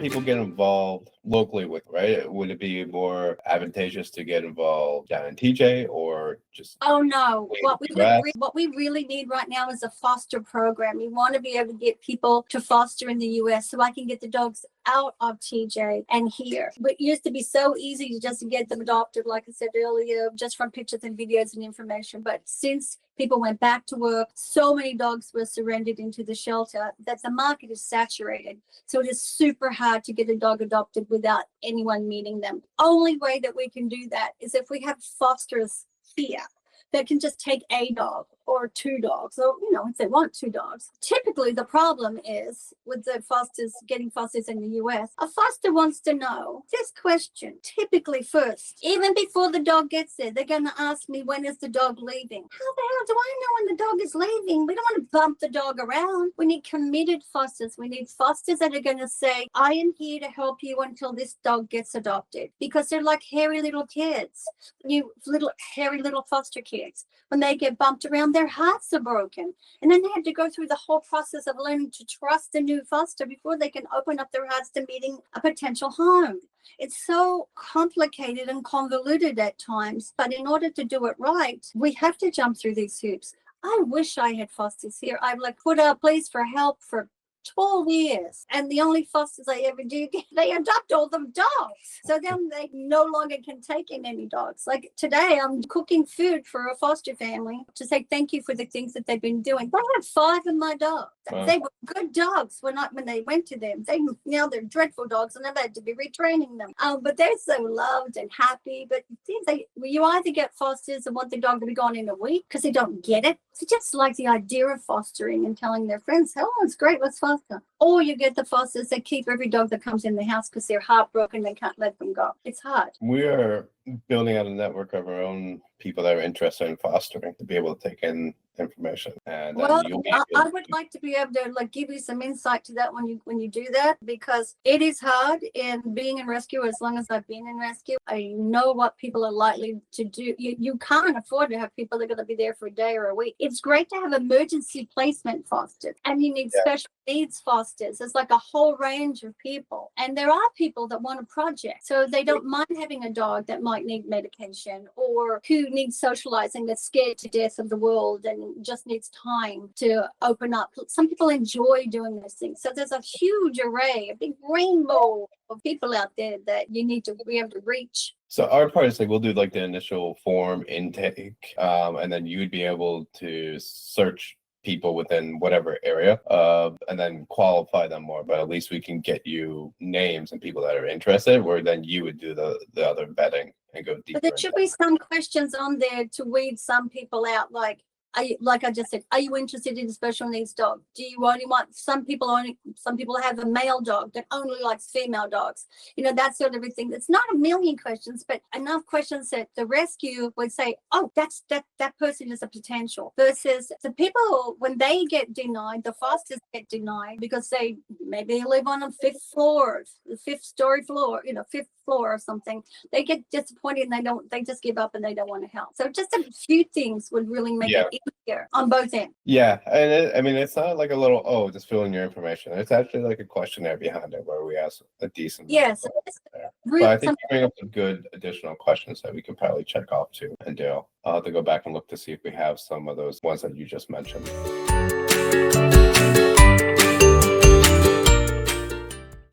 people get involved locally with, right? Would it be more advantageous to get involved down in TJ or just Oh no, in the US? what we really need right now is a foster program. We want to be able to get people to foster in the US so I can get the dogs out of TJ and here. But it used to be so easy to just get them adopted, like I said earlier, just from pictures and videos and information. But since people went back to work, so many dogs were surrendered into the shelter that the market is saturated. So it is super hard to get a dog adopted without anyone meeting them. Only way that we can do that is if we have fosters here that can just take a dog or two dogs, or if they want two dogs. Typically the problem is with the fosters, getting fosters in the US, a foster wants to know this question typically first. Even before the dog gets there, they're going to ask me, when is the dog leaving? How the hell do I know when the dog is leaving? We don't want to bump the dog around. We need committed fosters. We need fosters that are going to say, I am here to help you until this dog gets adopted, because they're like hairy little kids, hairy little foster kids. When they get bumped around, their hearts are broken. And then they have to go through the whole process of learning to trust a new foster before they can open up their hearts to meeting a potential home. It's so complicated and convoluted at times, but in order to do it right, we have to jump through these hoops. I wish I had fosters here. I've put out pleas for help for 12 years, and the only fosters I ever do, they adopt all them dogs. So then they no longer can take in any dogs. Like today, I'm cooking food for a foster family to say thank you for the things that they've been doing. I have 5 of my dogs. Wow. They were good dogs when they went to them. Now they're dreadful dogs, and I've had to be retraining them. But they're so loved and happy. But you either get fosters and want the dog to be gone in a week because they don't get it. They just like the idea of fostering and telling their friends, "Oh, it's great, let's foster." Or you get the fosters that keep every dog that comes in the house because they're heartbroken, they can't let them go. It's hard. We are building out a network of our own people that are interested in fostering to be able to take in information. And I would like to be able to give you some insight to that when you do that, because it is hard in being in rescue. As long as I've been in rescue, I know what people are likely to do. You can't afford to have people that are going to be there for a day or a week. It's great to have emergency placement fosters, and you need special needs fosters. There's a whole range of people, and there are people that want a project, so they don't mind having a dog that might need medication or who needs socializing, that's scared to death of the world and just needs time to open up. Some people enjoy doing those things. So there's a huge array, a big rainbow of people out there that you need to be able to reach. So our part is we'll do the initial form intake, and then you'd be able to search people within whatever area, and then qualify them more. But at least we can get you names and people that are interested, where then you would do the other vetting and go deeper. But there should be some questions on there to weed some people out, like I just said, are you interested in a special needs dog? Do you only want, some people have a male dog that only likes female dogs, that sort of a thing. It's not a million questions, but enough questions that the rescue would say, oh, that person is a potential, versus the people, when they get denied, the fosters get denied because they maybe live on a 5th floor, the 5th story floor, 5th floor or something. They get disappointed and they just give up and they don't want to help. So just a few things would really make it easier on both ends. Yeah, and it's not like a little, just fill in your information. It's actually a questionnaire behind it where we ask a decent. Yes. But I think you bring up some good additional questions that we can probably check off too. And Dale, I'll have to go back and look to see if we have some of those ones that you just mentioned.